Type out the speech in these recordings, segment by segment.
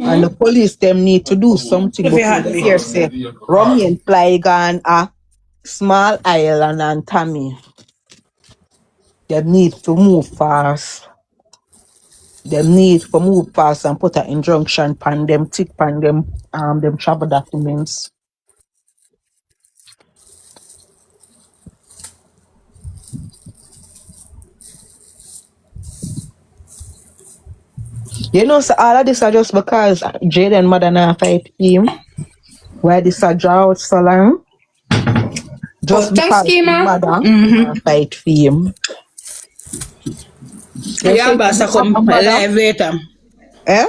And the police them need to do something If you before had the me. hear say Rummy and Flygon are small island and Tommy. They need to move fast. They need to move fast and put an injunction pan them, tick pan them travel documents. You know, so all of this are just because Jaden mother now fight him. Why this a draw out so long? Just Thanks, because his Schema. mother fight for him. Yeah, but I come live later. Eh?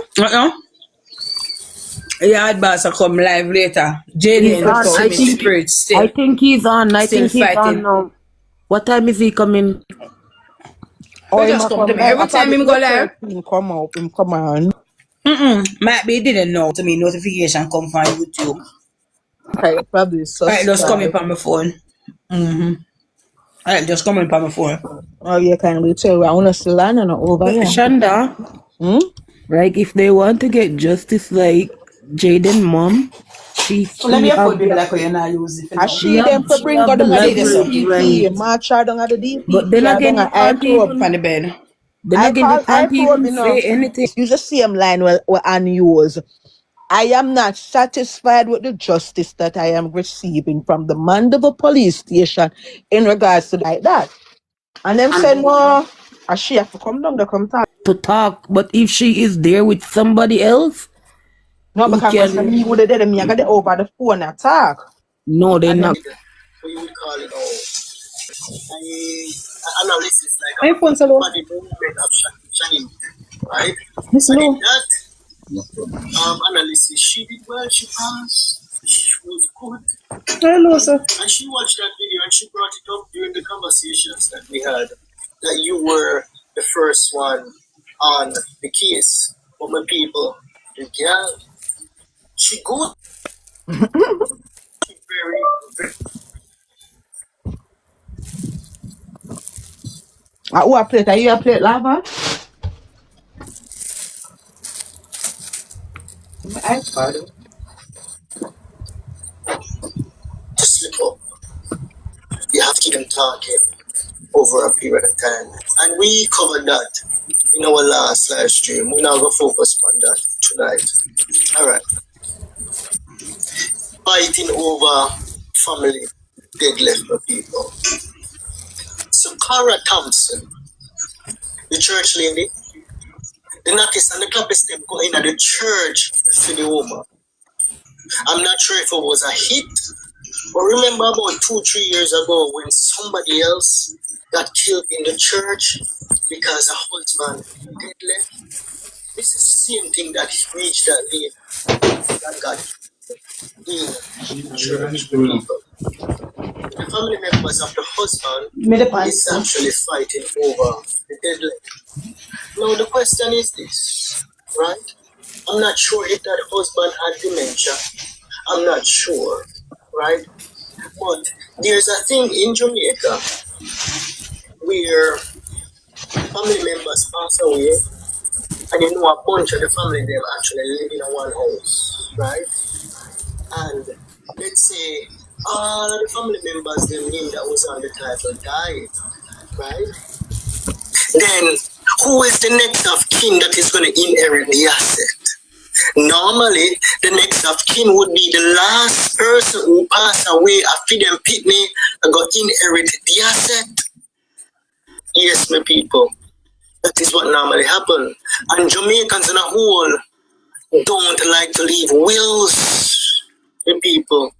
Yeah, boss, I come live later. He's Jaden, on. see me spirit still. I think he's on. I Still think he's fighting. on now. What time is he coming? He just come to me. Every time him go live. Him come on. Might be he didn't know to me notification come from YouTube. Okay, probably Alright, just come subscribe. up on my phone. Alright, just come up on my phone. Oh, you can tell I want to still land over here. Shanda, like if they want to get justice like Jaden mom, Let me afford people like you're not using it. I see them to bring down the DCP, march out down at the DP. But then again, you can't even on the bed. Then again, you can't even say anything. Use the same line well unused. I am not satisfied with the justice that I am receiving from the Mandeville police station in regards to like that. And them said, no, she have to come down to come talk. To talk, but if she is there with somebody else, no, because me would have did me, I got it over the phone and talk. No, they're not. What you would call it all analysis like a body movement of Shani, right? Listen, and in that analysis, she did well, she passed, she was good. Hello, sir. And she watched that video and she brought it up during the conversations that we had, that you were the first one on the case for my people. The girl, she good. She very Who a plate? Are you a plate lava? to slip up. You have to keep them talking over a period of time. And we covered that in our last live stream. We're now going to focus on that tonight. Alright. Fighting over family, dead left for people. So Cara Thompson, the church lady, the knockers and the clappers them go in at the church for the woman. I'm not sure if it was a hit, but remember about 2-3 years ago when somebody else got killed in the church because a husband dead left? This is the same thing that reached that lady that got in the church. The family members of the husband is actually fighting over the dead lady. Now the question is this, right? I'm not sure if that husband had dementia. I'm not sure, right? But there's a thing in Jamaica where family members pass away and you know a bunch of the family them actually live in one house, right? And let's say all of the family members their name that was on the title died, right? Then who is the next of kin that is going to inherit the asset? Normally, the next of kin would be the last person who passed away after them pitney and got inherit the asset. Yes, my people. That is what normally happens. And Jamaicans in a whole don't like to leave wills with people.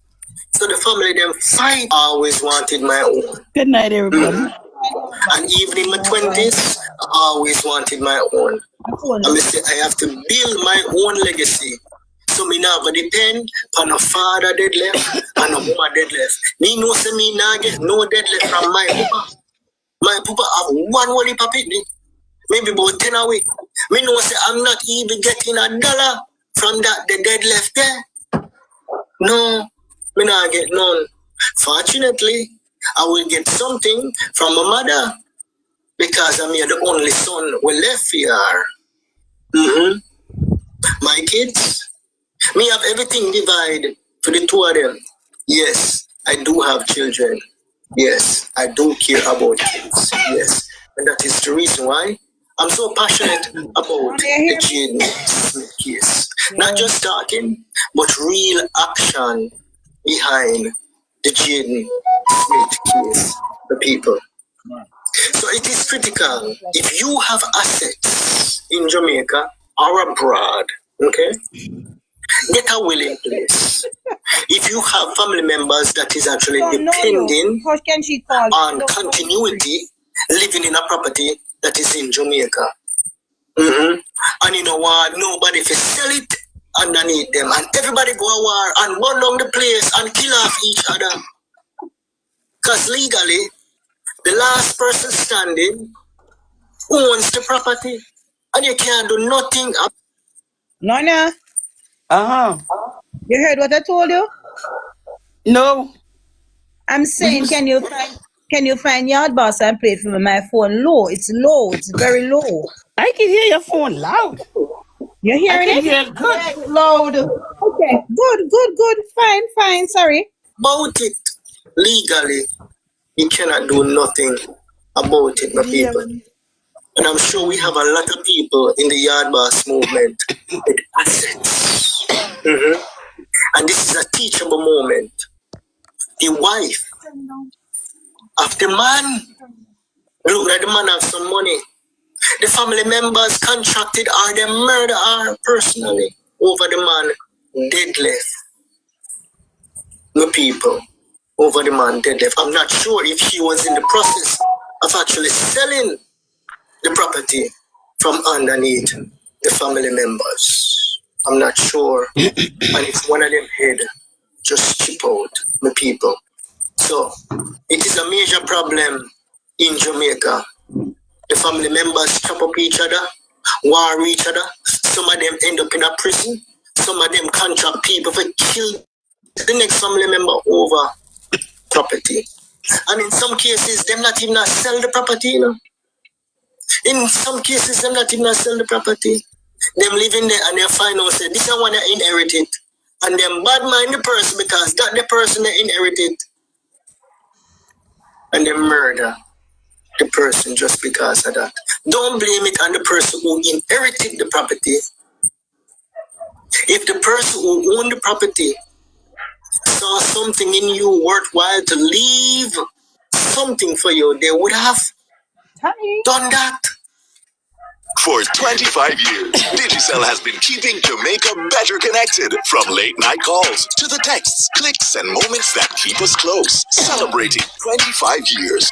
So the family them fight. I always wanted my own. Good night, everybody. And even in my 20s, I always wanted my own. I say I have to build my own legacy. So me never depend on a father dead left and a woman dead left. Me know say me now get no dead left from my papa. My papa have one only papitney. Maybe about 10 a week. Me know say I'm not even getting $1 from that the dead left there. No, me not get none. Fortunately, I will get something from my mother because I'm the only son we left here. My kids, me have everything divided for the two of them. Yes, I do have children. Yes, I do care about kids. Yes, and that is the reason why I'm so passionate about the Jaden Smith case. Not just talking, but real action behind the Jaden Smith case for people. So it is critical. If you have assets in Jamaica or abroad, okay, get a will in place. If you have family members that is actually depending on continuity, living in a property that is in Jamaica, and you know what, nobody can sell it underneath them, and everybody go a war and burn down the place and kill off each other. Because legally, the last person standing owns the property, and you can't do nothing. Nona, Uh-huh. you heard what I told you? No. I'm saying, can you find Yard Boss and play for me? My phone low. It's low. It's very low. I can hear your phone loud. You're I hearing can it? hear it good. Loud. Okay. Good. Fine. Sorry. About it legally, you cannot do nothing about it, my people. And I'm sure we have a lot of people in the Yard Boss movement with assets. And this is a teachable moment. The wife of the man, look like the man have some money. The family members contracted or they murder her personally over the man dead left. The people over the man dead left. I'm not sure if she was in the process of actually selling the property from underneath the family members. I'm not sure. And if one of them head just chip out the people. So it is a major problem in Jamaica. The family members chop up each other, war each other. Some of them end up in a prison. Some of them contract people for kill the next family member over property. And in some cases, them not even sell the property, you know. In some cases, them not even sell the property. Them living there and they find out say this is one they inherited. And them bad mind the person because that the person they inherited. And they murder the person just because of that. Don't blame it on the person who inherited the property. If the person who owned the property saw something in you worthwhile to leave something for you, they would have done that. For 25 years, Digicel has been keeping Jamaica better connected. From late night calls to the texts, clicks, and moments that keep us close. Celebrating 25 years.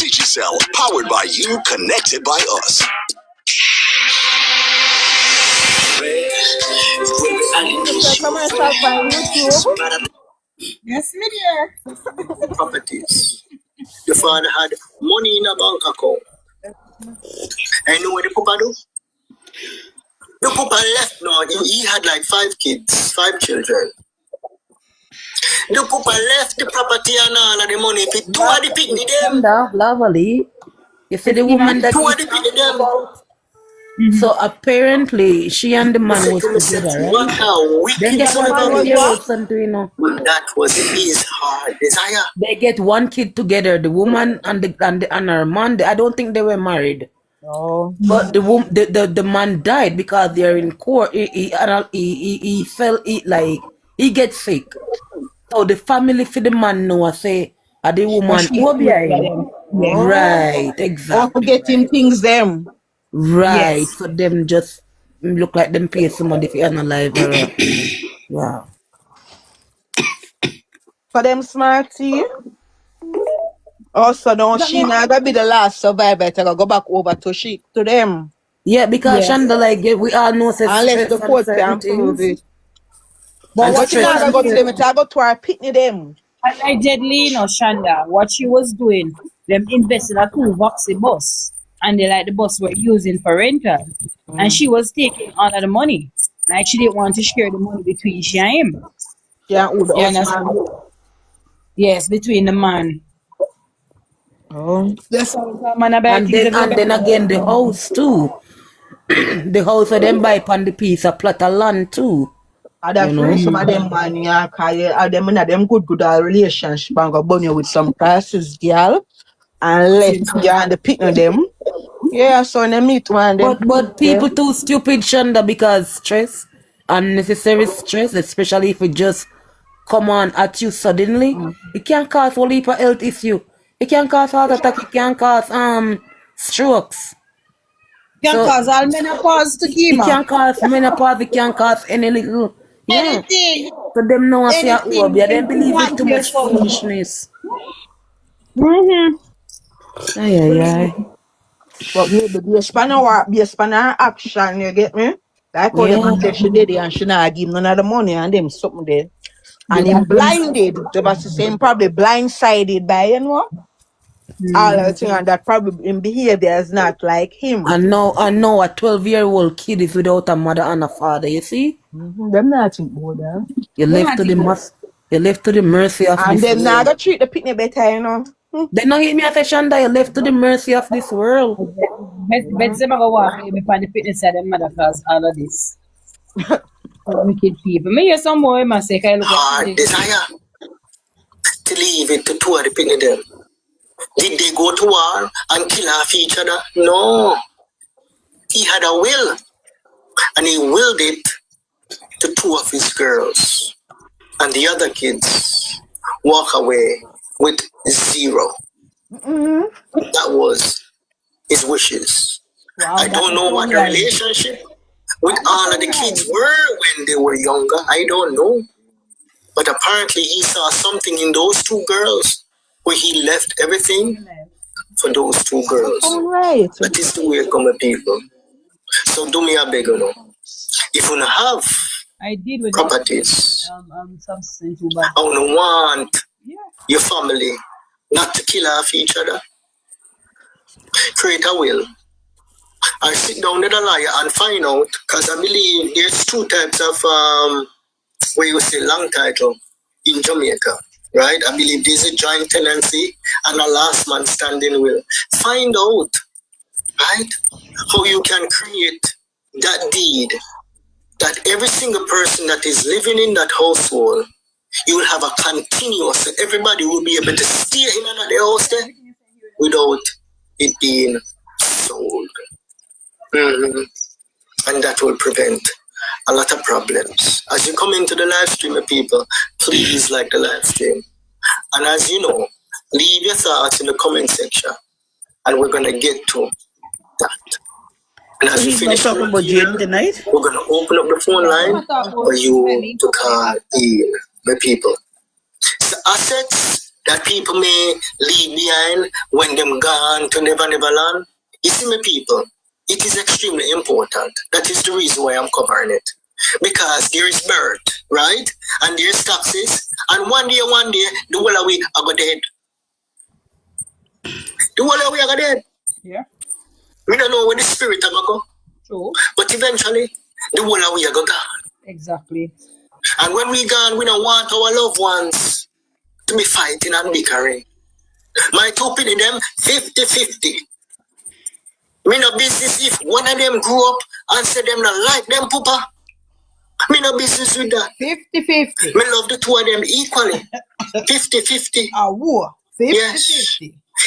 Digicel, powered by you, connected by us. Yes, me dear. Properties. The father had money in a bank account. And you know what the papa do? The papa left now. He had like 5 kids, 5 children. The papa left the property and all of the money. If it two of the picnic them. Shanda, lavalee. You see the woman that Two of the picnic them. So apparently she and the man was together, right? Then get one kid together, something, you know. That was his heart desire. They get one kid together, the woman and her man. I don't think they were married. Oh. But the man died because they're in court. He fell like he gets sick. So the family for the man know say the woman Yeah. right, exactly. Or getting things them. Right. Yes. For them just look like them pay somebody for analyze her. Yeah. For them smarty. Also, no, she not gonna be the last survivor to go back over to them. Yeah, because Shanda, like we all know say Unless the stress court and can certain prove things. it. But And what she stress not and gonna go to them, certain- it go to her pitney them. Allegedly, Shanda, what she was doing, them invested a 2 Voxy bus, and they like the bus were using for rental, and she was taking all of the money. Like she didn't want to share the money between she and him. Yeah, who the You husband. understand? Yes, between the man. Oh. That's all man about and then again the house too. The house of them buy on the piece of plot of land too. Other You know? free some of them man, yeah, cause them in a them good relationship and go burn you with some crisis girl and let you and the pick of them. Yeah, so them meet one them. But people too stupid, Shanda, because stress, unnecessary stress, especially if it just come on at you suddenly, it can cause a heap of health issue. It can cause heart attack, it can cause strokes. Can So cause all menopause to it chemo. can cause menopause, it can cause any little Anything. So them know I say Anything yeah, them believe it important too here, much so. foolishness. Mm-hmm. Ay ay ay. But maybe be a spanner work, be a spanner action, you get me? Like how the Yeah. man say she did it and she not give none of the money and them something there. And him That means blinded. They was saying probably blindsided by all the thing and that probably in behavior is not like him. I know a 12-year-old kid is without a mother and a father, you see? Them not think about that. You left to the mercy of And this them not world. gonna treat the picnic better. They not hit me at a Shanda, you left to the mercy of this world. Bet them go walk me on the fitness side of mother cause all of this. Wicked people. Me hear some boy man say, "Can I look Hard at desire to leave it to two of the picnic them. Did they go to war and kill off each other? No. He had a will, and he willed it to two of his girls. And the other kids walk away with zero. That was his wishes. I don't know what the relationship with all of the kids were when they were younger. I don't know. But apparently he saw something in those two girls where he left everything for those two girls. Right. That is the way it come, people. So do me a beg, you know. If you have I did with properties, something too bad. I don't want your family not to kill off each other. Create a will. I sit down with a lawyer and find out, because I believe there's two types of where you say long title in Jamaica, right? I believe there's a joint tenancy and a last man standing will. Find out, right, how you can create that deed that every single person that is living in that household, you will have a continuous, everybody will be able to stay in another house there without it being sold. And that will prevent a lot of problems. As you come into the live stream, people, please like the live stream. And as you know, leave your thoughts in the comment section, and we're going to get to that. And as we finish talking about Jaden tonight? we're going to open up the phone line for you to call in, the people. So assets that people may leave behind when them gone to Never Never Land. You see, my people, it is extremely important. That is the reason why I'm covering it. Because there is birth, right? And there's taxes. And one day, the whole of we are go dead. The whole of we are go dead. Yeah. We don't know where the spirit are go. True. But eventually, the whole of we are go gone. Exactly. And when we gone, we don't want our loved ones to be fighting and bickering. My two penny them 50-50. Me no business if one of them grew up and said them not like them papa. Me no business with that. 50-50. Me love the two of them equally. 50-50. A war. 50-50. Yes.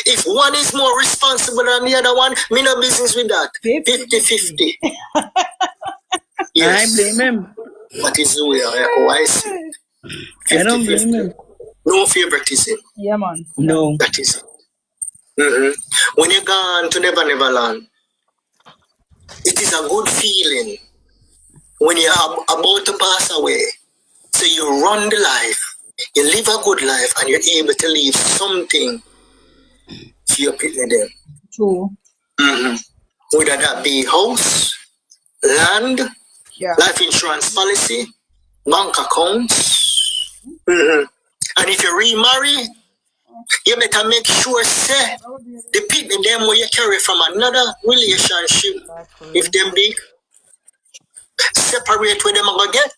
If one is more responsible than the other one, me no business with that. 50-50. Yes. I blame him. That is the way I see it. 50-50. I don't blame him. No favoritism. Yeah, man. No. That is it. When you're gone to Never Never Land, it is a good feeling when you're about to pass away. So you run the life, you live a good life, and you're able to leave something for your people there. True. Whether that be house, land, life insurance policy, bank accounts. And if you remarry, you better make sure say the people them where you carry from another relationship, if them big, separate where them are gonna get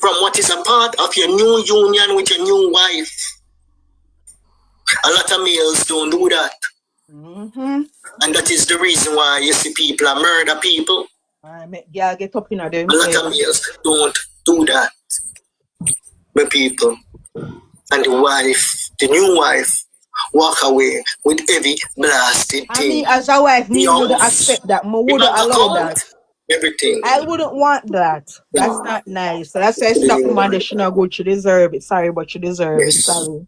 from what is a part of your new union with your new wife. A lot of males don't do that. And that is the reason why you see people are murder people. I make girl get up in a them. A lot of males don't do that with people. And the new wife, walk away with every blasted I thing. mean, as a wife, me The would house, accept that. Me the would bank allow account, that. everything. I wouldn't want that. That's not nice. So that's why stop woman that she not good. She deserve it. Sorry, but she deserve it. Yes. Sorry.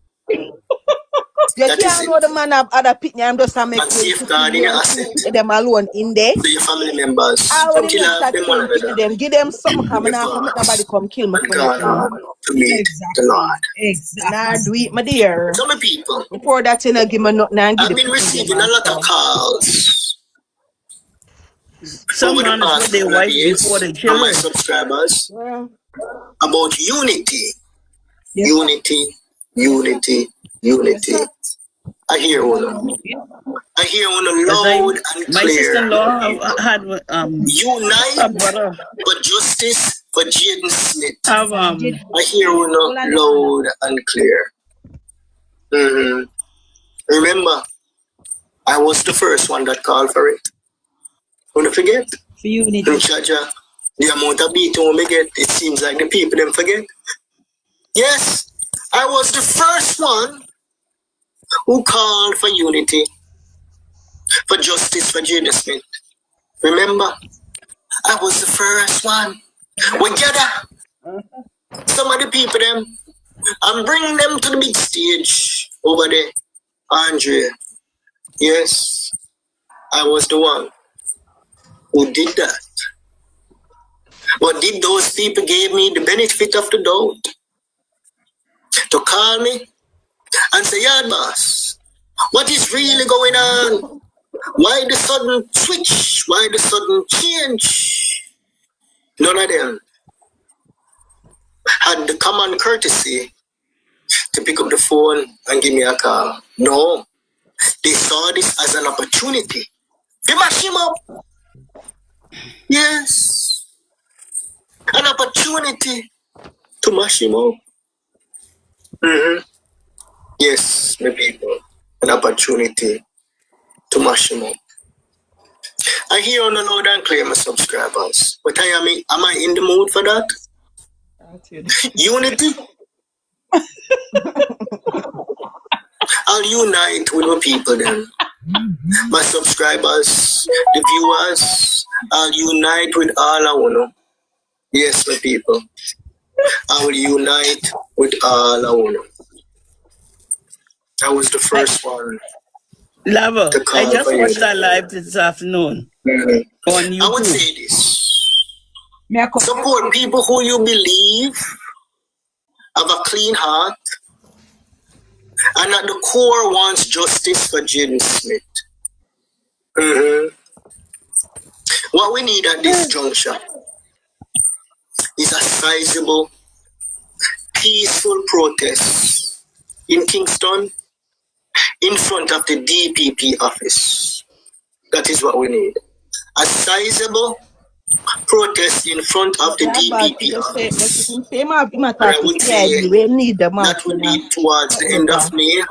You That is can't it. know the man have other pitney. I'm just a make And way to safeguarding your asset. keep them alone in there. So your family members I don't would kill next them one kill another. them. Give them something coming Your out. Make thoughts nobody come kill me and for gone nothing. on to meet the Lord. Nah, do it, my dear. Some people Before that, you know, give me nothing and give I've the been people receiving them a lot of after. calls Some over the man is past with their couple of wife before days the from my children. subscribers Well, about unity. Yes. Unity, unity, unity. I hear one. I hear one As loud and my clear. sister-in-law had a Unite brother for justice for Jaden Smith. have I hear one loud and clear. Remember, I was the first one that called for it. Don't forget. For unity. Chaja, the amount of beating we get, it seems like the people them forget. Yes, I was the first one who called for unity, for justice for Jaden Smith. Remember, I was the first one. We gather some of the people them and bring them to the big stage over there. Andre, yes, I was the one who did that. But did those people give me the benefit of the doubt to call me and say, yeah, boss, what is really going on? Why the sudden switch? Why the sudden change? None of them had the common courtesy to pick up the phone and give me a call. No, they saw this as an opportunity. They mash him up. Yes, an opportunity to mash him up. Yes, my people, an opportunity to mash him up. I hear on the loud and clear, my subscribers, but am I in the mood for that? Unity. I'll unite with my people then. My subscribers, the viewers, I'll unite with all I wanna. Yes, my people. I will unite with all I wanna. I was the first one. Lava. to call I just for watched unity. that live this afternoon on YouTube. I would say this. Support people who you believe have a clean heart and at the core wants justice for Jaden Smith. What we need at this juncture is a sizable, peaceful protest in Kingston in front of the DPP office. That is what we need. A sizable protest in front of the DPP office. I would say we need the that would be towards the end of May,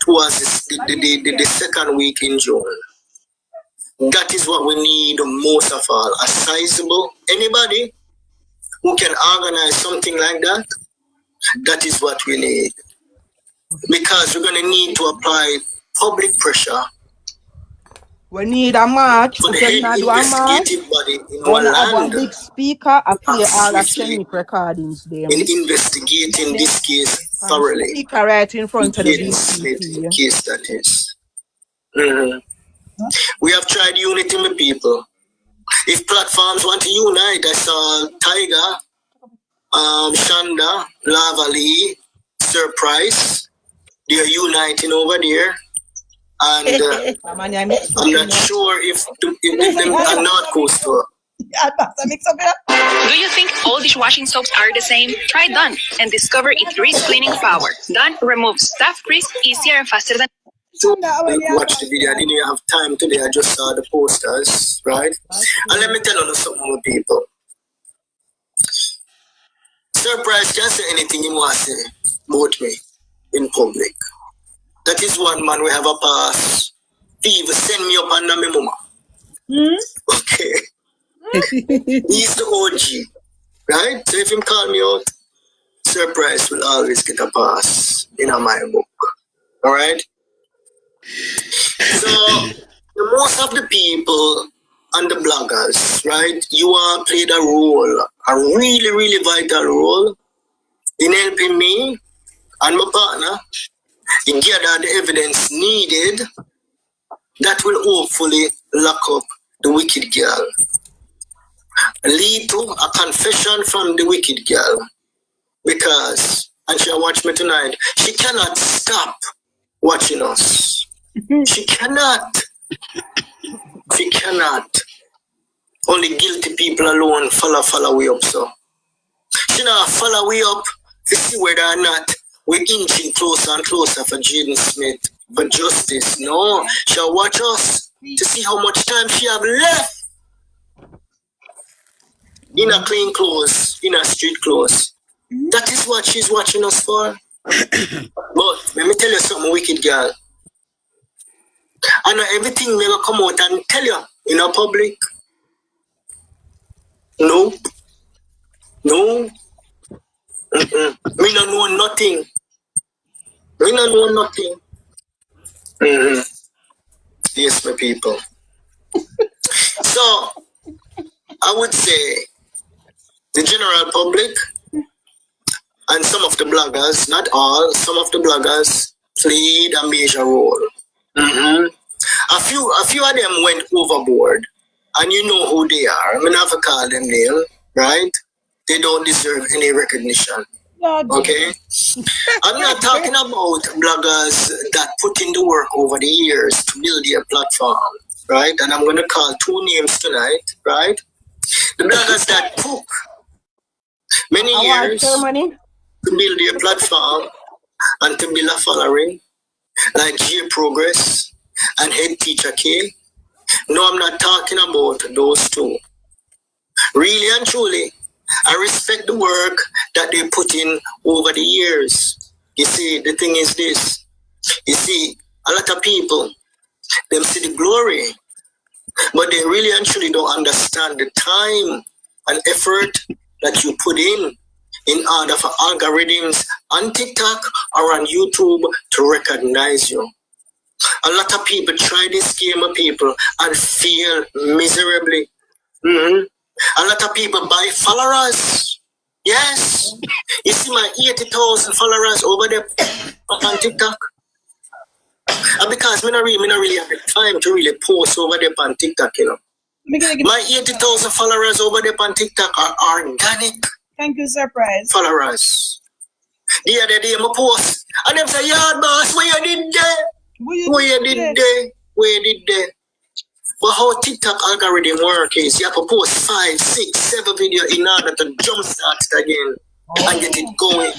towards the second week in June. That is what we need most of all. A sizable, anybody who can organize something like that, that is what we need. Because we're going to need to apply public pressure. We need a march. For We the head cannot do a march. investigative body in We our have a land big speaker. I play all the swiftly Shenip recordings there. in investigating this case thoroughly. Speaker right in front of the Jaden Smith DPP. case that is. We have tried unity with people. If platforms want to unite, I saw Tiger, Shanda, Lavalee, Surprise. They're uniting over there. And I'm not sure if them are not close to her. Do you think all dishwashing soaps are the same? Try Dawn and discover its grease cleaning power. Dawn removes staph grease easier and faster than... So, watch the video. I didn't have time today. I just saw the posters, right? And let me tell you something more, people. Surprise can say anything you want to say about me in public. That is one man we have a pass. He even send me up under my mama. Okay. He's the OG. Right? So if him call me out, Surprise will always get a pass in my book. Alright? So most of the people and the bloggers, right, you are played a role, a really, really vital role in helping me and my partner in gather the evidence needed that will hopefully lock up the wicked girl. Lead to a confession from the wicked girl. Because, and she'll watch me tonight, she cannot stop watching us. She cannot. She cannot. Only guilty people alone follow we up, so. She not follow we up to see whether or not we're inching closer and closer for Jaden Smith for justice. No, she'll watch us to see how much time she have left in her clean clothes, in her street clothes. That is what she's watching us for. But let me tell you something, wicked girl. I know everything may come out and tell you in a public. Nope. No. Me not know nothing. Me not know nothing. Yes, my people. So, I would say the general public and some of the bloggers, not all, some of the bloggers played a major role. A few of them went overboard, and you know who they are. I'm not have to call them name, right? They don't deserve any recognition. Okay? I'm not talking about bloggers that put in the work over the years to build their platform, right? And I'm going to call two names tonight, right? The bloggers that took many years to build their platform and to build a following, like J Progress and Head Teacher K. No, I'm not talking about those two. Really and truly, I respect the work that they put in over the years. You see, the thing is this. You see, a lot of people, they see the glory, but they really and truly don't understand the time and effort that you put in order for algorithms on TikTok or on YouTube to recognize you. A lot of people try this game of people and fail miserably. A lot of people buy followers. Yes. You see my 80,000 followers over there on TikTok. And because I not really have the time to really post over there on TikTok, you know. My 80,000 followers over there on TikTok are organic. Thank you, Surprise. Followers. The other day, I post. And them say, yeah, boss, where you did there? Where you did there? But how TikTok algorithm work is you have to post 5, 6, 7 videos in order to jumpstart it again and get it going.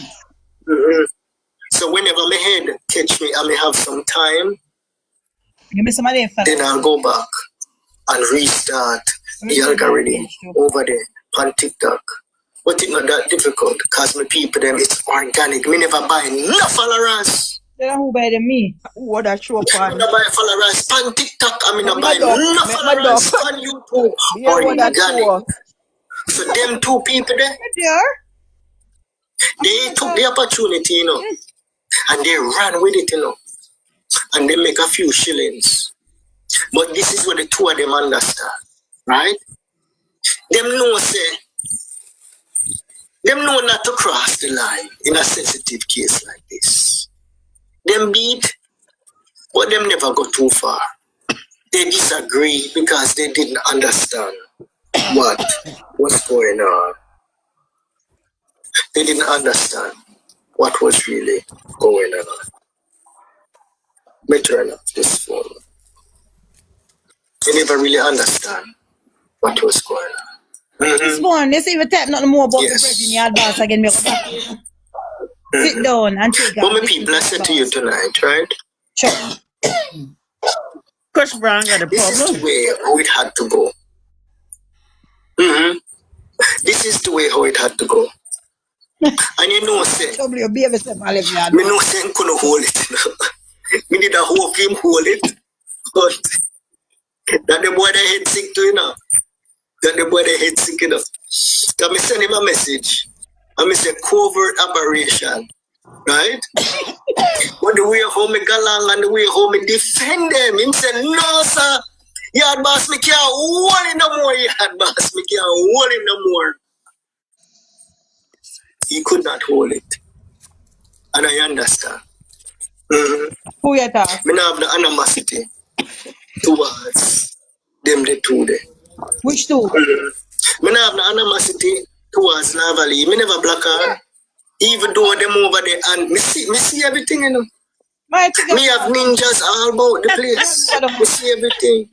So whenever my head catch me and I have some time, then I'll go back and restart the algorithm over there on TikTok. But it's not that difficult because my people, them, it's organic. Me never buy no followers. Then who buy them me? What that show I pan? don't buy followers on TikTok. I mean, I buy no followers on YouTube or organic. So them two people there, they took the opportunity, you know, and they ran with it, you know, and they make a few shillings. But this is what the two of them understand, right? Them know not to cross the line in a sensitive case like this. Them beat, but them never go too far. They disagree because they didn't understand what was going on. They didn't understand what was really going on. Let me turn off this phone. They never really understand what was going on. Spawn, they say even type nothing more about the bread in your boss again. Me sit down and take But my people, I said to you tonight, right? Sure. Chris Brown got a This is problem. the way how it had to go. This is the way how it had to go. And you know, say, me no say I couldn't hold it. Me did a hope him hold it. But that the boy that head sick to, you know. That the boy that head sick enough. So I send him a message. And I say covert operation. Right? But the way how me go along and the way how me defend them, him say, no, sir. Yard boss, me can't hold him no more. Yard boss, me can't hold him no more. He could not hold it. And I understand. Mm-hmm. Who you talk? Me not have the animosity towards them the two there. Which two? Me not have the animosity towards lavalee. Me never block her. Even though them over there and me see everything, you know. Me have ninjas all about the place. Me see everything.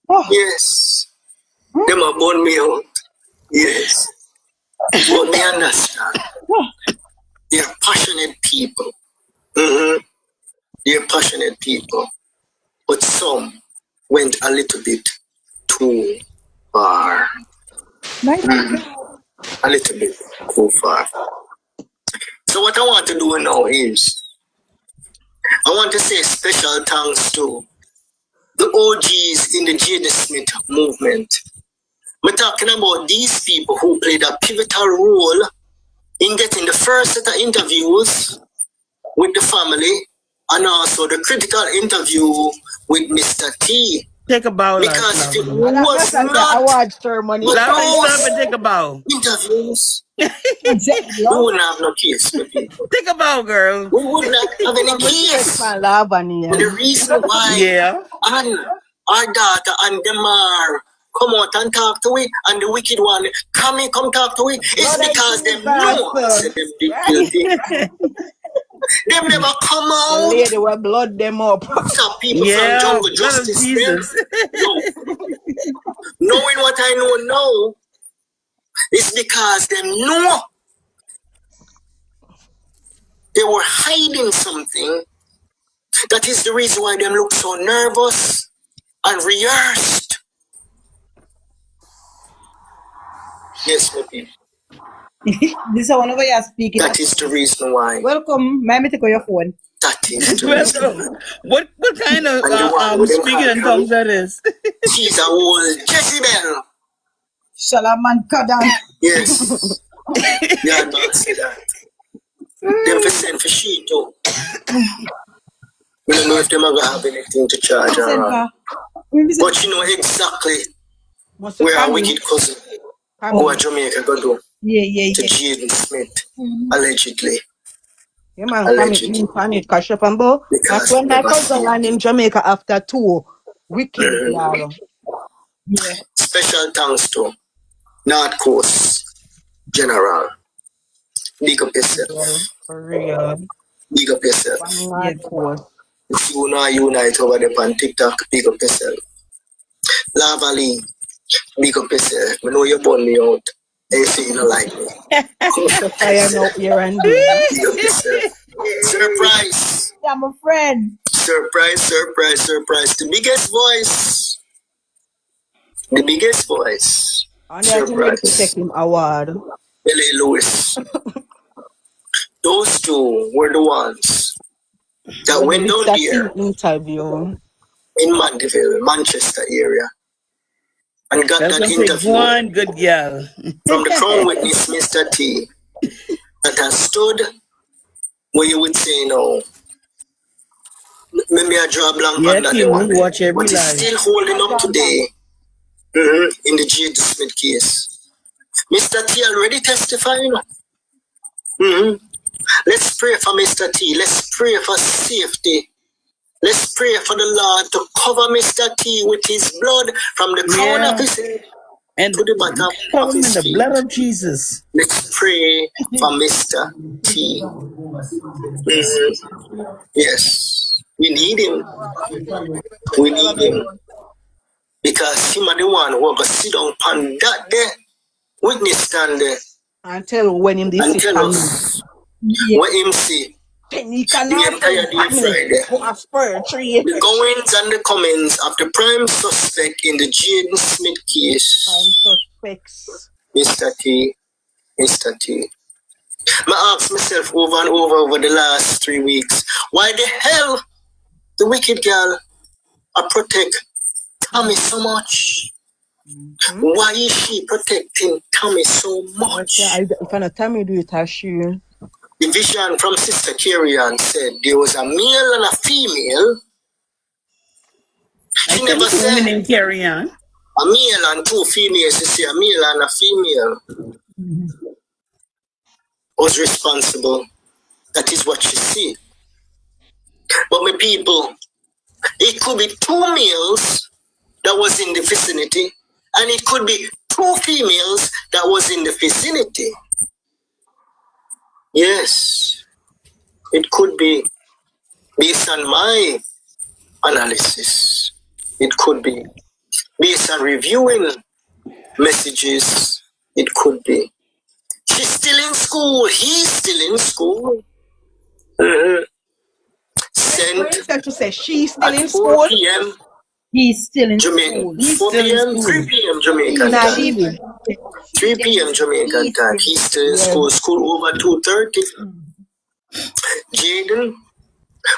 Oh. Yes. Them are burn me out. Yes. But me understand. They're passionate people. Mm-hmm. They're passionate people. But some went a little bit too far. A little bit too far. So what I want to do now is, I want to say special thanks to the OGs in the Jaden Smith movement. We're talking about these people who played a pivotal role in getting the first set of interviews with the family and also the critical interview with Mr. T. Take a bow, Because if it And was that's not award ceremony. but Stop and those take a bow. interviews, we wouldn't have no case with people. Take a bow, girl. We would not have any case. And the reason why Yeah. and our daughter and them are come out and talk to it, and the wicked one come talk to it, it's because them know say them big guilty. Them never come out. The lady will blood them up. Some people Yeah, from jungle blood of justice them. Jesus. No. Knowing what I know now, it's because them know they were hiding something. That is the reason why them look so nervous and rehearsed. Yes, my people. This is one of you speaking. That is the reason why. Welcome. May I take your phone? That is the reason Welcome. why. What kind of And the one with them speaking in hand, tongues that is? she's a old Jezebel. Shalaman Kadan. Yes. Yeah, man, say that. Them for send for she too. We don't know if them ever have anything to charge her on. But you know exactly where our wicked cousin go to Jamaica go do to Jaden Smith, allegedly. Yeah, man, coming on it, cash up and bow. That's when my cousin land in Jamaica after 2 wicked. Yeah. Special thanks to North Coast General. Big up yourself. For real. Big up yourself. North Coast. If you know unite over there on TikTok, big up yourself. Lavalee, big up yourself. I know you burn me out. And you say you don't like me. Fire out here and there. Big up yourself. Surprise. Yeah, my friend. Surprise, surprise, surprise. The biggest voice. The biggest voice. And they have to wait to take him award. L.A. Lewis. Those two were the ones that went down there interview in Mandeville, Manchester area, and got That's that gonna take interview one good girl. from the crown witness, Mr. T, that has stood where you would say, no, maybe I draw a blank Yeah, on that Tim, one, we watch every but he's live. still holding up today in the Jaden Smith case. Mr. T already testifying. Let's pray for Mr. T. Let's pray for safety. Let's pray for the Lord to cover Mr. T with his blood from the crown of his head and to the bottom cover of him in his the feet. blood of Jesus. Let's pray for Mr. T. Yes, we need him. We need him. Because him are the one who are going to sit down on that day, witness stand there, and tell when him this and is tell coming. us what him see. He The entire day Friday. The goings and the comings of the prime suspect in the Jaden Smith case. Suspects. Mr. T. Mr. T. I asked myself over and over the last 3 weeks, why the hell the wicked girl protect Tommy so much? Why is she protecting Tommy so much? If I Tommy do it, she. The vision from Sister Carrion said there was a male and a female. She never said women carry on. a male and two females. She said a male and a female was responsible. That is what she said. But my people, it could be two males that was in the vicinity, and it could be two females that was in the vicinity. Yes, it could be based on my analysis. It could be based on reviewing messages. It could be. She's still in school. He's still in school. Sent That you say she's still at in 4 school. p.m. He's still in Jamaican. school. He's 4 still in p.m. school. 3 p.m. Jamaican Not time. even. 3 p.m. Jamaican time. He's still in school. School over 2:30. Jaden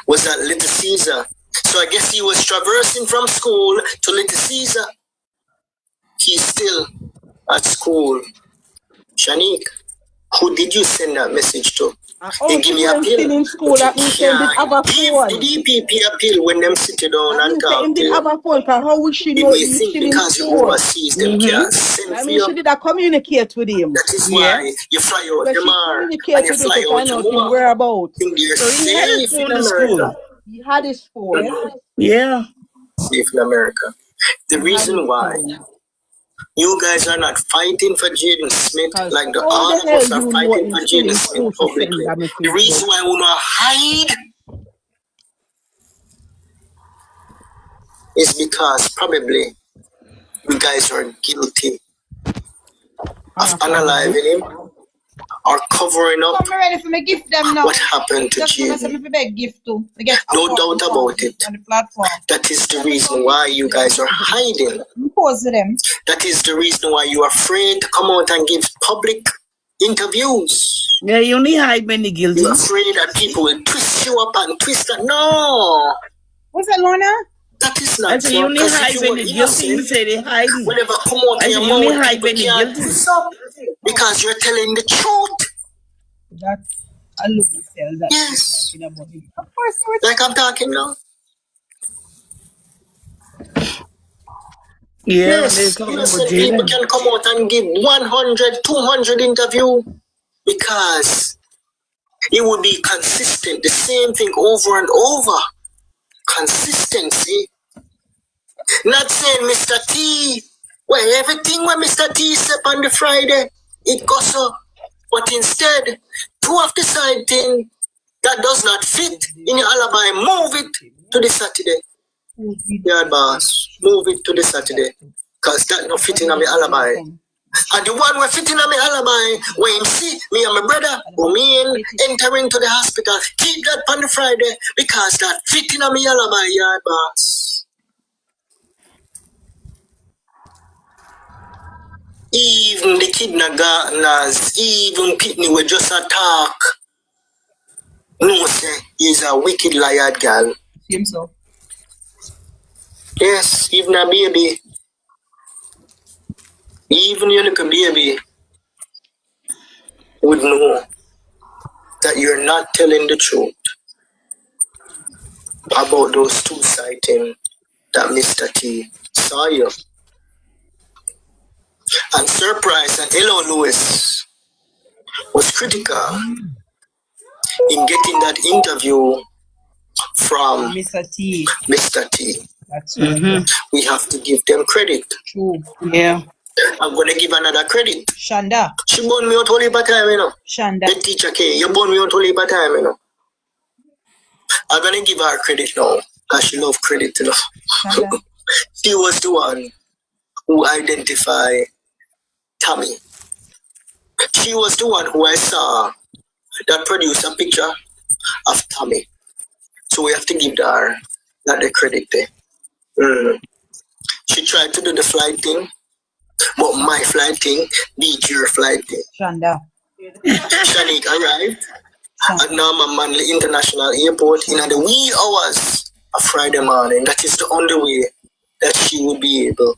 was at Little Caesar. So I guess he was traversing from school to Little Caesar. He's still at school. Shanique, who did you send that message to? They give me a pill. Still in school. That means they didn't have a phone. The DPP a pill when them sit down and talk. They didn't have a phone. How would she It know may he's think still in because you school? overseas them can't send I for mean, she you. did communicate with him. That is why you fly out But the she mar and communicated you with him fly to out find the out his more. whereabouts. Think they're So he had safe his in phone in school. America. He had his phone. Yeah. Safe in America. The reason why you guys are not fighting for Jaden Smith like the How all the of hell us do are you know fighting for he's still in Jaden school Smith to send publicly. that message The reason why we not hide is because probably you guys are guilty of unaliving him or covering up I'm ready for me gift them now. what happened to Just gonna Jaden. send me beg gift too. I get No doubt about it. on the platform. That is the reason why you guys are hiding. Pose them. That is the reason why you are afraid to come out and give public interviews. Yeah, you only hide when you're guilty. You're afraid that people will twist you up and twist that. No, What's that, Lorna? that is I not said so. you only Because hide if you when were you're guilty. You innocent, say they hiding. whenever come out I of said your you only mouth, hide people when you're can't guilty. twist up because you're telling the truth. That's a low cell that Yes, talking about it. Of course, like I'm talking now. Yeah, they're Yes, talking about innocent people Jaden. can come out and give 100, 200 interview because it would be consistent, the same thing over and over. Consistency. Not saying Mr. T, well, everything when Mr. T said on the Friday, it goes up. But instead, two of the side thing that does not fit in your alibi, move it to the Saturday. Yeah, boss, move it to the Saturday. Because that not fitting on my alibi. And the one we're fitting on my alibi, when you see me and my brother, who me in entering to the hospital, keep that on the Friday, because that fitting on my alibi, yeah, boss. Even the kindergartners, even Pitney will just attack. No, say, he's a wicked liar girl. Same so. Yes, even a baby. Even your little baby would know that you're not telling the truth about those two sightings that Mr. T saw you. And Surprise and Hello Lewis was critical in getting that interview from Mr. T. Mr. T. That's right. We have to give them credit. True. Yeah. I'm going to give another credit. Shanda. She born me out whole heap of time, you know. Shanda. The teacher K, you born me out whole heap of time, you know. I'm going to give her credit now, because she love credit, you know. Shanda. She was the one who identified Tommy. She was the one who I saw that produced a picture of Tommy. So we have to give her that the credit there. She tried to do the flight thing, but my flight thing beat your flight thing. Shanda. Shanique arrived at Norman Manley International Airport in the wee hours a Friday morning. That is the only way that she would be able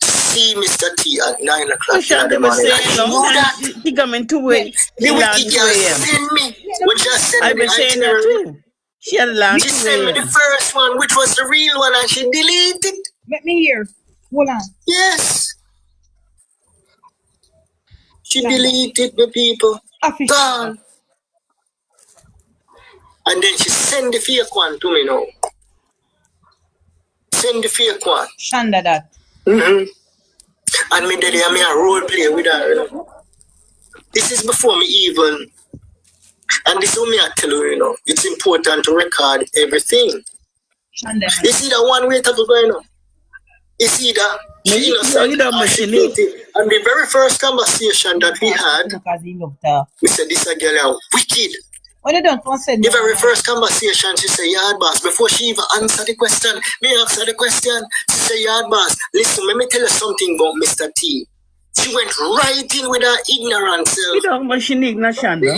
to see Mr. T at 9 So o'clock in the Shanda was morning. saying And long you know time that she coming to wait. the She land wicked 2 girl a.m. send me when she sent I've me been the saying that itinerary. too. She had land She 2 sent me the a.m. first one, which was the real one, and she deleted. Let me hear. Hold on. Yes, she Shanda. deleted the people. Official. Gone. And then she sent the fake one to me now. Send the fake one. Shanda that. Mm-hmm. And me daddy and me a role play with her, you know. This is before me even. And this is what me I tell you, you know. It's important to record everything. Shanda. You see that one way to go, you know. You see that she innocent or she guilty. And the very first conversation that we had, Because he loved her. we said this a girl are wicked. When they don't consent. The very first conversation, she said, yard boss, before she even answer the question, me answer the question, she said, yard boss, listen, let me tell you something about Mr. T. She went right in with her ignorant self. You don't machine ignorant Shanda.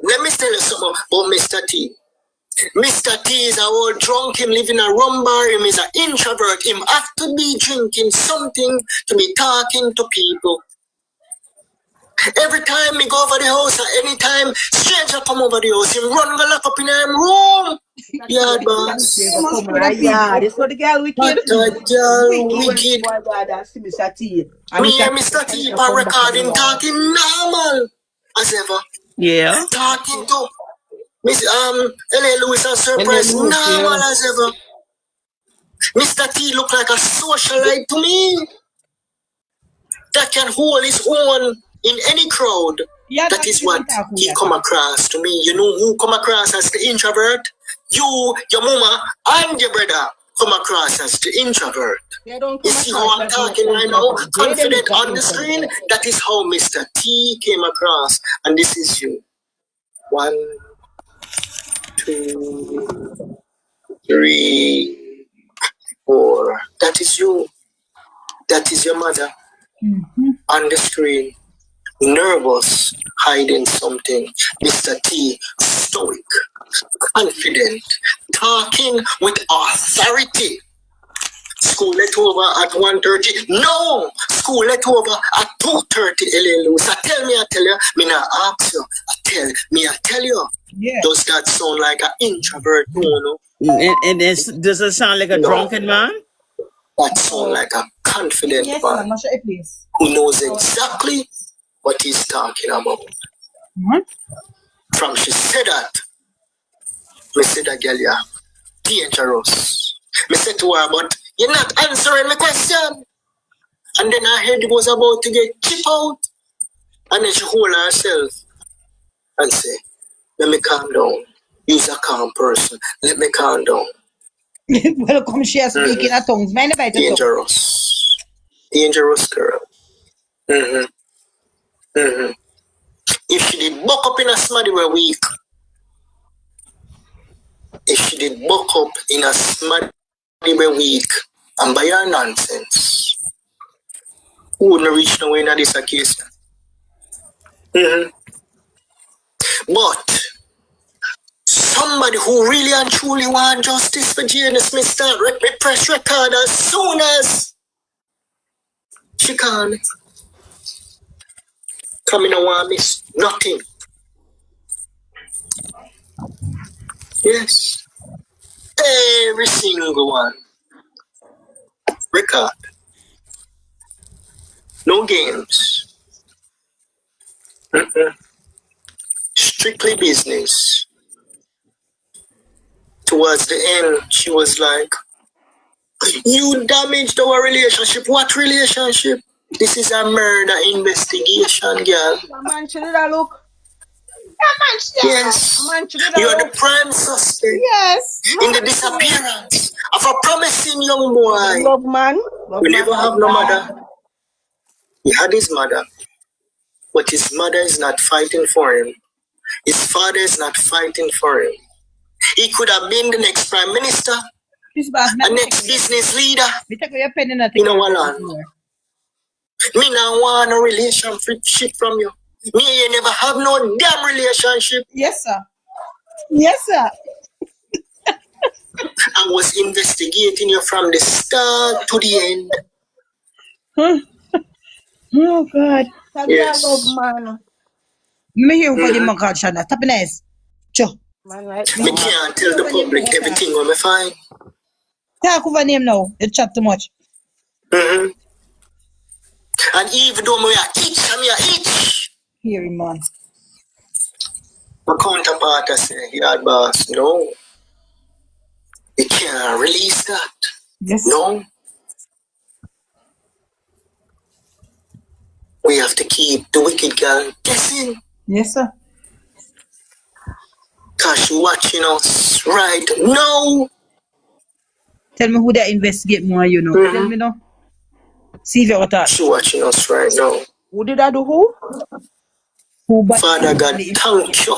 Let me tell you something about Mr. T. Mr. T is a old drunk, him live in a rum bar, him is an introvert, him have to be drinking something to be talking to people. Every time me go over the house or anytime stranger come over the house, him run go lock up in him room. Yard boss. Yeah, this what the girl wicked. What a girl Wicked. wicked. Boy, God, and see Mr. T. Me and Mr. T on recording talking normal as ever. Yeah. Talking to Miss L.A. Lewis and Surprise L.A. Lewis, normal yeah. as ever. Mr. T look like a socialite to me that can hold his own in any crowd. Yeah, That is what he come across to me. You know who come across as the introvert? You, your mama, and your brother come across as the introvert. You see how I'm talking right now? Confident on the screen? That is how Mr. T came across. And this is you. 1, 2, 3, 4. That is you. That is your mother. On the screen. Nervous, hiding something. Mr. T, stoic, confident, talking with authority. School let over at 1:30. No! School let over at 2:30, L.A. Lewis. I tell you, me not ask you. I tell you. Yeah. Does that sound like an introvert, no? And does it sound like a drunken man? That sound like a confident man Please. who knows exactly what he's talking about. From she said that, me said that girl, yeah, dangerous. Me said to her, but you're not answering my question. And then her head was about to get chip out. And then she hold herself and say, let me calm down. You's a calm person. Let me calm down. Welcome, she is speaking a tongues. Mind if I just talk? Dangerous. Dangerous girl. If she did buck up in a smarty were weak. If she did buck up in a smarty were weak and by her nonsense, who wouldn't reach nowhere in this case? But somebody who really and truly want justice for Jaden Smith start press record as soon as she can. Come in and want miss nothing. Yes. Every single one. Record. No games. Strictly business. Towards the end, she was like, you damaged our relationship. What relationship? This is a murder investigation, girl. Man, she did that look. Yes. You are the prime suspect Yes. in the disappearance of a promising young boy. Love man. We never have no mother. He had his mother, but his mother is not fighting for him. His father is not fighting for him. He could have been the next prime minister, a next business leader. You know what, me now want a relationship from you. Me you never have no damn relationship. Yes, sir. Yes, sir. I was investigating you from the start to the end. Oh, God. Yes. Man. Me here for the man called Shanda. Tap in eyes. Cho. Man right Me now. can't tell the public everything when me find. Talk over name now. You chat too much. Mm-hmm. And even though me a itch, and me a itch, Hear him, man. my counterpart I say, yard boss, no, you can't release that. Yes. No. We have to keep the wicked girl guessing. Yes, sir. Cause she watching us right now. Tell me who that investigate more, you know. Tell me now. See if you got that. She watching us right now. Who did I do who? Who but Father God, thank you.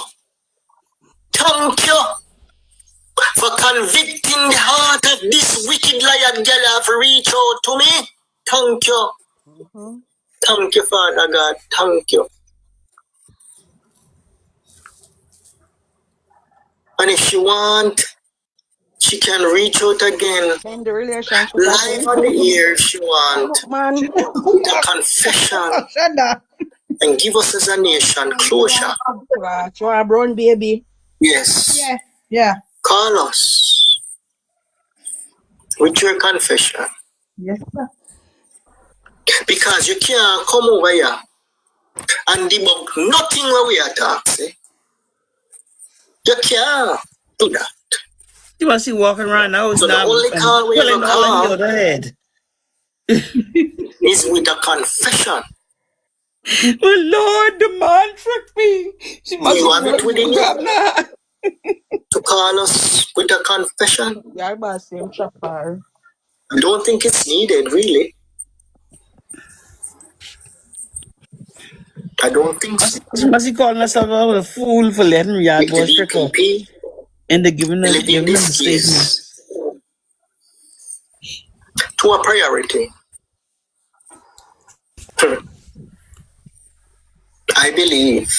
Thank you for convicting the heart of this wicked lion girl have reached out to me. Thank you. Mm-hmm. Thank you, Father God. Thank you. And if she want, she can reach out again. End the relationship Live again. on the air if she want. Man. With a confession. Shanda. And give us as a nation closure. She want a brown baby. Yes. Yeah. Yeah. Call us with your confession. Yes, sir. Because you can't come over here and debunk nothing where we are talking. You can't do that. You must see walking around the house So the now only and call we pulling ever all in the call other head. is with a confession. Oh Lord, the man tricked me. She must You have have it within you now. to call us with a confession. Yeah, but same chopper. I don't think it's needed, really. I don't think so. She must be calling herself a fool for letting yard If the boys trick her. DPP And they're giving them living the this statement. case to a priority, I believe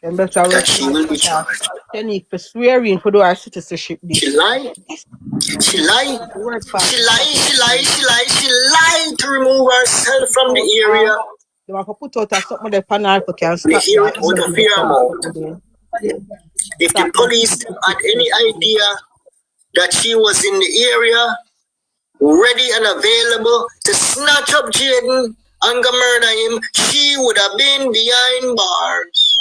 Then better that work she hard will for be that. charged. They need for swearing for do our citizenship She this. lied. She lied. Work She lied. She lied. She lied. She lied to remove herself from the area. They want to put out a something the panel for can We stop hear that. it with a fear mouth. If the Stop that. police had any idea that she was in the area, ready and available to snatch up Jaden and go murder him, she would have been behind bars.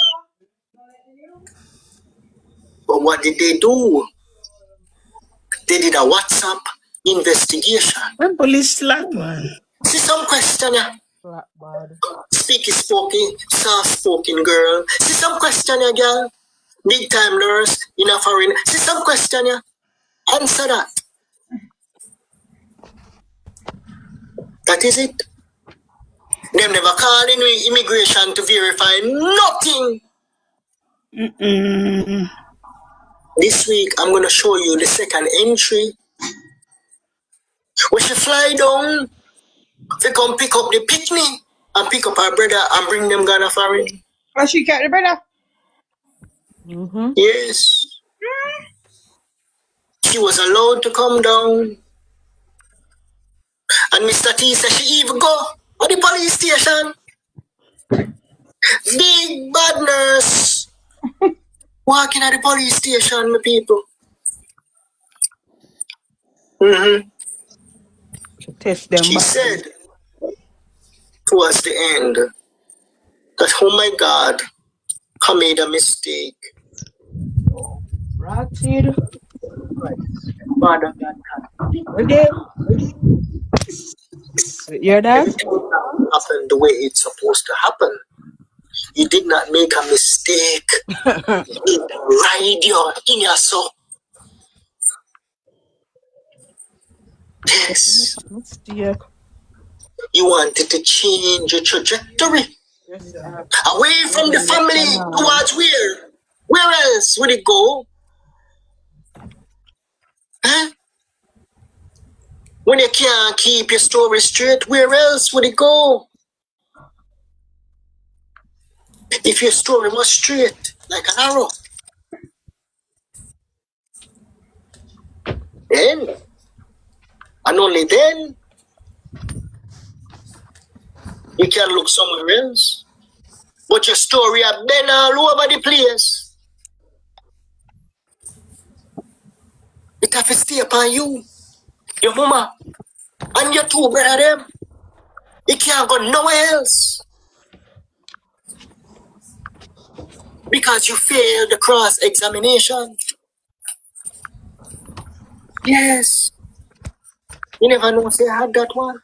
But what did they do? They did a WhatsApp investigation. When police slack, man. See some question, yeah. Flat bad. Speaky spoken, soft spoken girl. See some question, yeah, girl. Big time nurse in a foreign. See some question, yeah. Answer that. That is it. Them never call in immigration to verify nothing. This week, I'm going to show you the second entry. When she fly down, they come pick up the picnic and pick up her brother and bring them Ghana foreign. Oh, she got the brother. Mm-hmm. Yes. She was allowed to come down. And Mr. T said she even go to the police station. Big bad nurse. Walking at the police station, my people. Test them She back. said towards the end that, oh my God, I made a mistake. Rotted. Father God, Ready? You hear that? everything happened the way it's supposed to happen. You did not make a mistake. You ride your inner soul. Yes. Mistake. You wanted to change your trajectory. Yes, Away from the family towards where? Where else would it go? Huh? When you can't keep your story straight, where else would it go? If your story was straight, like an arrow. Then, and only then, you can look somewhere else. But your story have been all over the place. It have to stay upon you, your mama, and your two brother them. It can't go nowhere else. Because you failed the cross-examination. Yes. You never know say I had that one.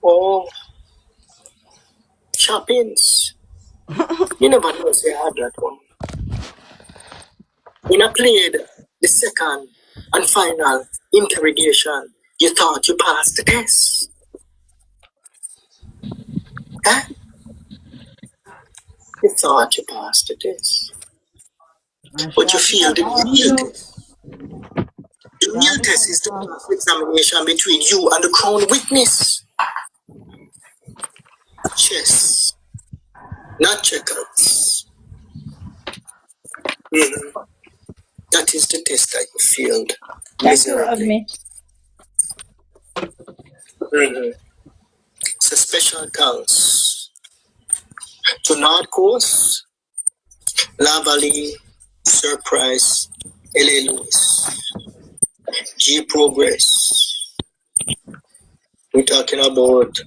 Oh, Shoppings. You never know say I had that one. When I played the second and final interrogation, you thought you passed the test. Huh? You thought you passed the test. But you failed the real test. The real test is the cross-examination between you and the crown witness. Chess, not checkers. That is the test that you failed miserably. So special thanks to North Coast, Lavalee, Surprise, LA Lewis, G Progress. We're talking about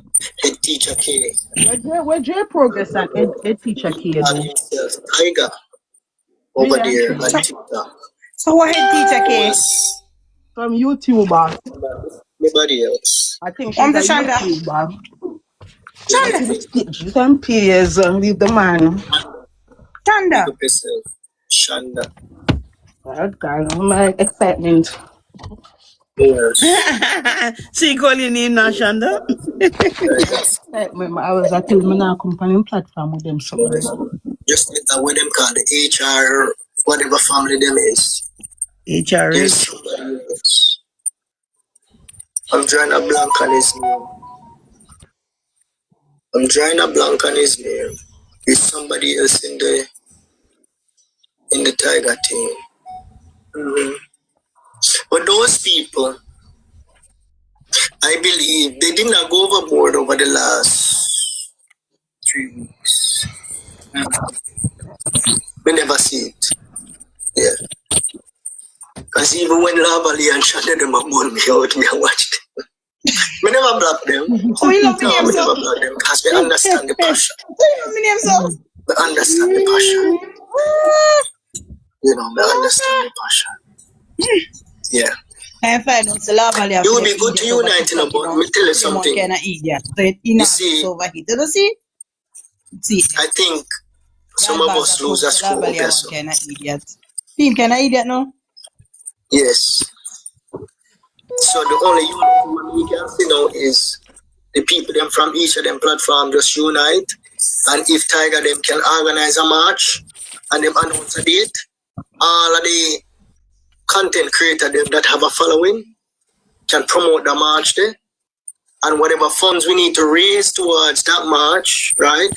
Head Teacher K. Where J Progress and Head Teacher K do? And himself, Tiger, over there on TikTok. So what Head Teacher K? Some YouTuber. Nobody else. I think she's a Shanda. YouTuber. Shanda. She's on PS and leave the man. Shanda. Shanda. That guy, my excitement. Yes. She call your name now, Shanda? Excitement. I was at the now company platform with them. So just what them call the HR, whatever family them is. HRS. I'm drawing a blank on his name. It's somebody else in the Tiger team. But those people, I believe they did not go overboard over the last 3 weeks. We never see it. Yeah. Because even when Lavalee and Shanda them are born me out, me watch them. We never block them. Oh, you love me name we so? never block them because we understand the passion. Oh, you love me name so? We understand the passion. You know, we understand the passion. Yeah. I find out the Lavalee. It would be good to unite in a but me tell you something. Kind of idiot. So it see, overheat. You don't see? See. I think some of us lose a screw. Okay, so. Kind of idiot. Team kind of idiot no? Yes. So the only unity we can see now is the people them from each of them platform just unite, and if Tiger them can organize a march and them announce a date, all of the content creator them that have a following can promote the march there, and whatever funds we need to raise towards that march, right,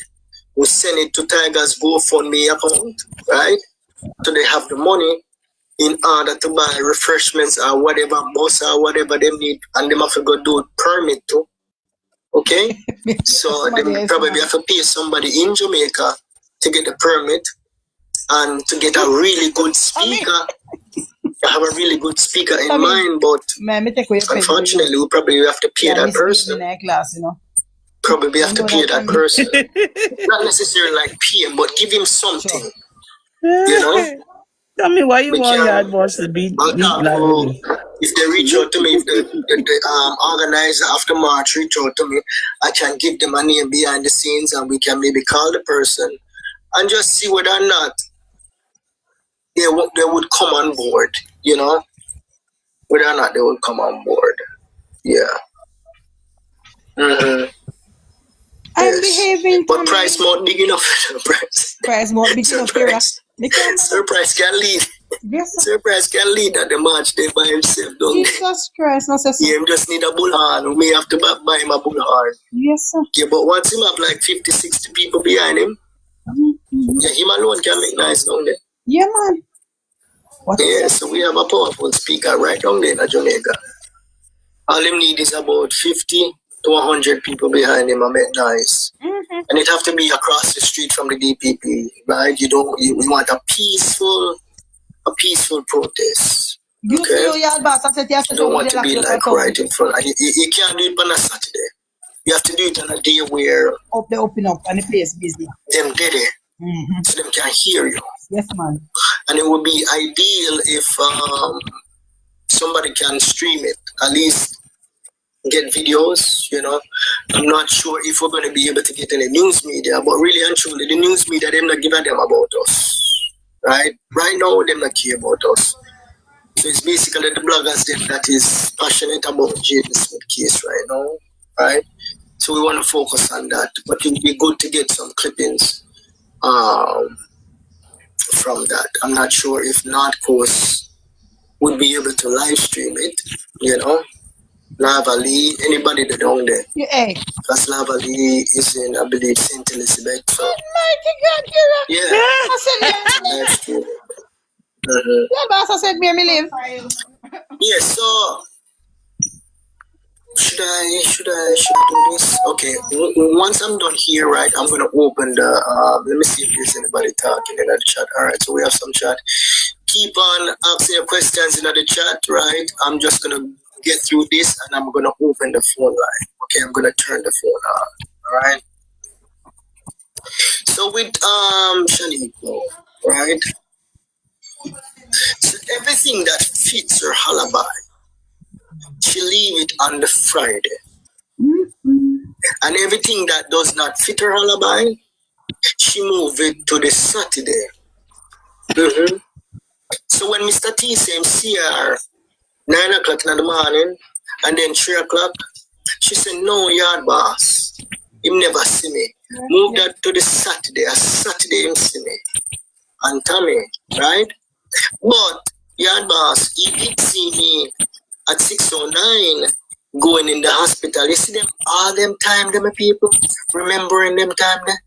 we send it to Tiger's GoFundMe account, right, so they have the money in order to buy refreshments or whatever bus or whatever they need, and they have to go do permit too. Okay? So they probably have to pay somebody in Jamaica to get the permit and to get a really good speaker. Have a really good speaker in mind, but unfortunately we probably have to pay that person. Probably have to pay that person. Not necessarily like pay him, but give him something. You know? Tell me why you want your boss to beat Lavalee. If they reach out to me, if the organizer after March reach out to me, I can give them a name behind the scenes and we can maybe call the person and just see whether or not they would come on board, you know? Whether or not they would come on board. Yeah. Mm-hmm. I'm behaving. But price more big enough. Price more big enough. Surprise can lead. Yes, Surprise can lead at the match day by himself, don't he? Jesus Christ, no, sir. Yeah, him just need a bullhorn. We may have to buy him a bullhorn. Yes, sir. Yeah, but once him have like 50, 60 people behind him, yeah, him alone can make nice down there. Yeah, man. What? Yeah, so we have a powerful speaker right down there in Jamaica. All him need is about 50 to 100 people behind him and make noise. And it have to be across the street from the DPP, right? You want a peaceful protest. You see your yard boss, I said You yesterday, don't want to be like right in front. And you can't do it on a Saturday. You have to do it on a day where Up the open up and the place busy. them dead there, so them can hear you. Yes, man. And it would be ideal if somebody can stream it, at least get videos, you know. I'm not sure if we're going to be able to get any news media, but really and truly, the news media, them not giving them about us, right? Right now, them not care about us. So it's basically the bloggers them that is passionate about Jaden Smith case right now, right? So we want to focus on that, but it would be good to get some clippings from that. I'm not sure if North Coast would be able to live stream it, you know. Lavalee, anybody that down there. Yeah, hey. Because Lavalee is in, I believe, St. Elizabeth. So, yeah. I said, Live stream. yeah, boss, I said, me live. Yeah, so should I do this? Okay, once I'm done here, right, I'm gonna open the let me see if there's anybody talking in the chat. All right, so we have some chat. Keep on asking your questions in the chat, right? I'm just gonna get through this and I'm gonna open the phone line. Okay, I'm gonna turn the phone on. All right. So with Shaniqua, right? So everything that fits her alibi, she leave it on the Friday. And everything that does not fit her alibi, she move it to the Saturday. So when Mr. T said see her 9 o'clock in the morning and then 3 o'clock, she said, no, yard boss. Him never see me. Move that to the Saturday. A Saturday him see me. And Tommy, right? But yard boss, he did see me at 6:09 going in the hospital. You see them all them time, them people remembering them time there.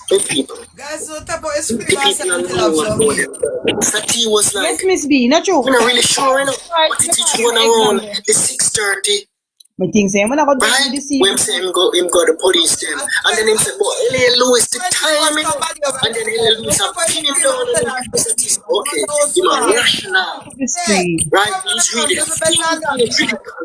The people. Guys, so tap out your The people don't know what about them. Sati was like, Yes, Miss B, not true. we're not really sure enough. But it is going around the 6:30. My thing saying, when I got Right? to see When him go the police them. And then him say, boy, L.A. Lewis the timing. And then L.A. Lewis have pin him down and then okay, him a rational. Right? He's really critical.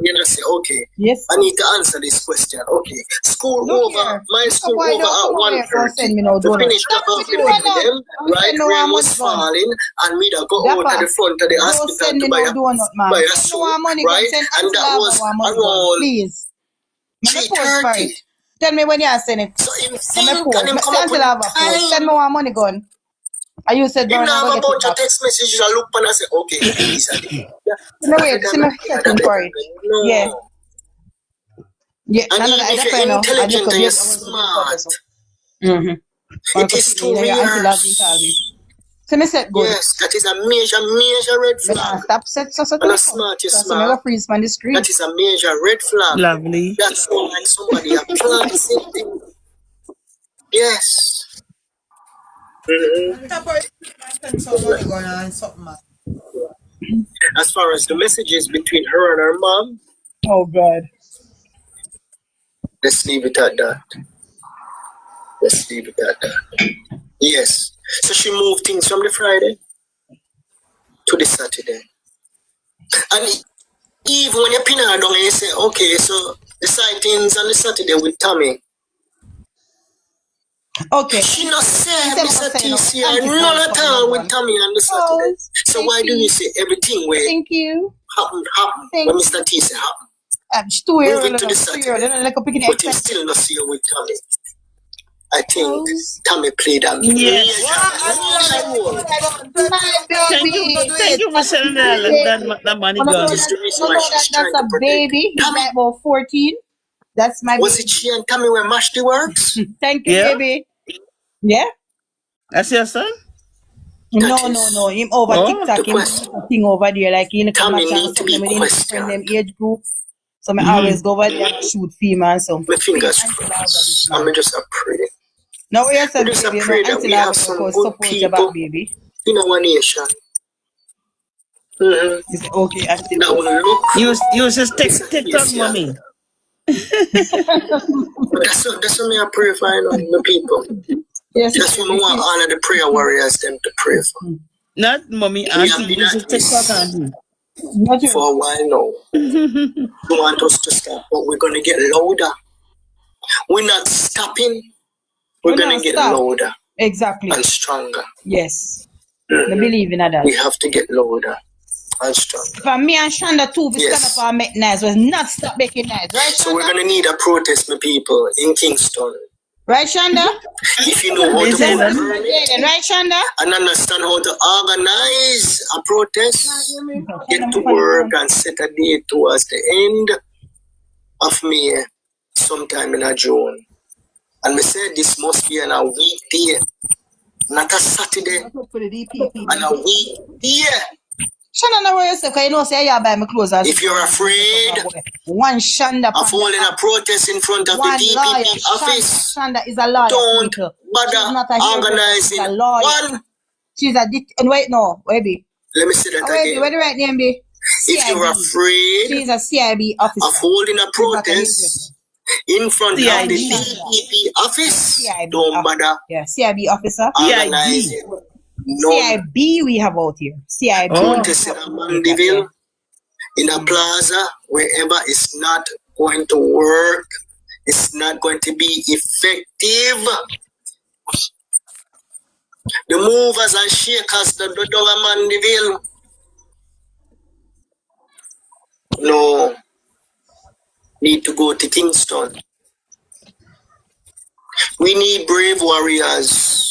You know, say, okay, yes. I need to answer this question. Okay. School over, my school over at 1:30. To finish up off the with them, right? Rain was falling and me that go out at the front of the hospital to buy a suit, right? And that was around please. 3:30. Tell me when you are sending it. So him Send me think and him come up with time. Send me one money gun. And you said, Him now have a bunch of text messages. I look and I say, okay, these are the. No, wait, see me checking for it. No. Yeah. Yeah, And no, if you're intelligent and you're smart, it is 2 years. So me said good. Yes, that is a major red flag. Stop set so And a smart, you're So smart. never freeze on the screen. That is a major red flag. Lovely. That's all like somebody applied something. Yes. As far as the messages between her and her mom, Oh God. let's leave it at that. Let's leave it at that. Yes. So she moved things from the Friday to the Saturday. And even when you pin her down and you say, okay, so the sightings on the Saturday with Tommy. Okay. She not said Mr. TCR none at all with Tommy on the Saturday. So why do you say everything where Thank you. happened Thank when Mr. T said happened? She's 2 years Move it old. to the 2 years Saturday. old. Like a picking But you still not see her with Tommy. I think Tommy played a major role. Thank you for sharing that money gun. That is the reason why she's trying That's to a protect baby. He's Tommy. like about 14. That's my Was baby. it she and Tommy where Mash the Works? Thank you, Yeah? baby. Yeah? That's your son? No. is Him over Oh, TikTok. the Him question. do a thing over there. Like, he come Tommy back need and to be something with him questioned. friend them age group. So I always go over there and shoot female. So My fingers crossed. I'm just a pray. Now we are We just baby, pray that we have some good support your back, people baby. in our nation. Mm-hmm. You say, okay, Auntie. That will look You should this TikTok, yeah. mommy. But that's what me I pray for, you know, the people. Yes, That's what I want all of the prayer warriors them to pray for. Not mommy, We have auntie. been You at should this TikTok, auntie. for a while now. You want us to stop, but we're gonna get louder. We're not stopping. We're gonna get louder Exactly. and stronger. Yes. I believe in that. We have to get louder and stronger. For me and Shanda too, we Yes. stand up and make noise. Was not stop making noise, right, Shanda? So we're gonna need a protest, my people, in Kingston. Right, Shanda? If you know how to Jaden. vote permit Jaden, right, Shanda? and understand how to organize a protest, get to work and set a date towards the end of May, sometime in June. And we said this must be on a weekday, not a Saturday, on a weekday. Shanda, no worry yourself, because you know, say you buy my clothes. If you're afraid one Shanda of holding a protest in front of the DPP office, Shanda is a lawyer. don't She's bother not a organizing a lawyer. one. She's a and wait, no, wait, Let me say that wait, again. where the right name be? If you're afraid She's a CIB officer. of holding a protest in front of the DPP office, don't bother Yeah, CIB officer. organizing. No CIB we have out here. CIB. protest in a Mandeville, in a plaza, wherever it's not going to work, it's not going to be effective. The movers and shakers, the Mandeville, no, need to go to Kingston. We need brave warriors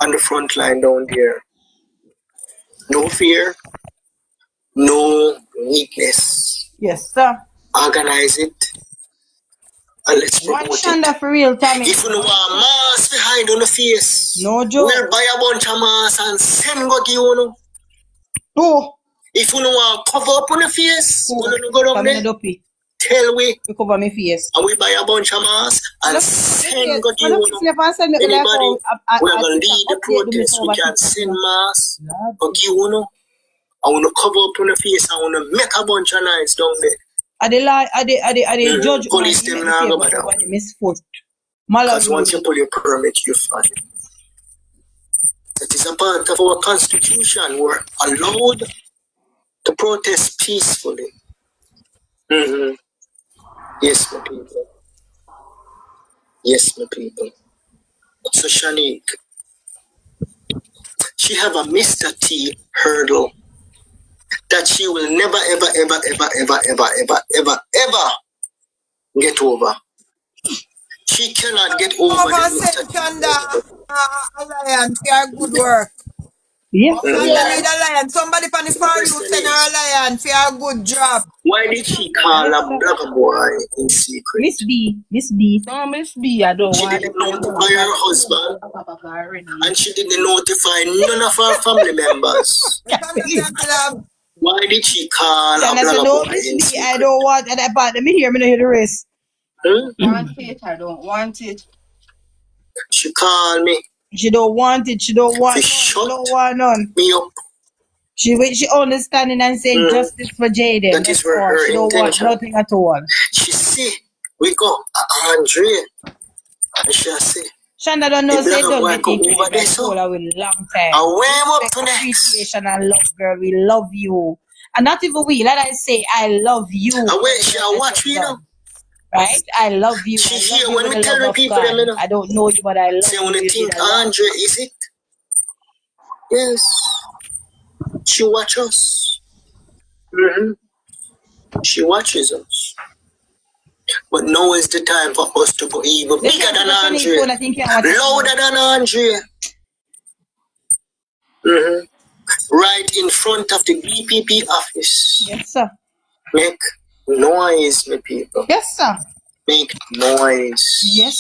on the front line down there. No fear, no weakness. Yes, sir. Organize it and let's promote One Shanda it. for real, Tommy. If you know a mask behind on the face, No joke. we'll buy a bunch of masks and send go give you know. Oh. If you know a cover up on the face, we'll go down there. Tell we cover my face. and we buy a bunch of masks and send go give you know. Anybody, we're gonna lead the protest. We can send masks go give you know. I want to cover up on the face. I want to make a bunch of noise down there. Are the judge police them now go back. Because once you pull your permit, you fine. That is a part of our constitution. We're allowed to protest peacefully. Yes, my people. Yes, my people. So Shanique, she have a Mr. T hurdle that she will never, ever get over. She cannot get over the Shanda Alliance, your good work. Yes. Shanda need alliance. Somebody from the far you send her alliance for your good job. Why did she call a black boy in secret? Miss B. No, Miss B, I don't She want didn't notify her husband, and she didn't notify none of her family members. Why did she call a black boy in secret? I don't want that part. Let me hear the rest. Want it, I don't want it. She called me. She don't want it. She don't want. She don't want none. Me up. She only standing and saying justice for Jaden. That is where her she don't intention. want nothing at all. She see we go Andre, and she say. Shanda don't know say don't get over this so a long time. Up to next. Appreciation and love, girl. We love you, and not even we. Let us say I love you. And wait, she watch me now. Right? I love you. She hear when we tell the people them, you know. I don't know you, but I love you. Say when they think Andre is it? Yes. She watch us. She watches us. But now is the time for us to go even bigger than Andre. Louder than Andre. Right in front of the DPP office. Yes, sir. Make noise, my people. Yes, sir. Make noise. Yes,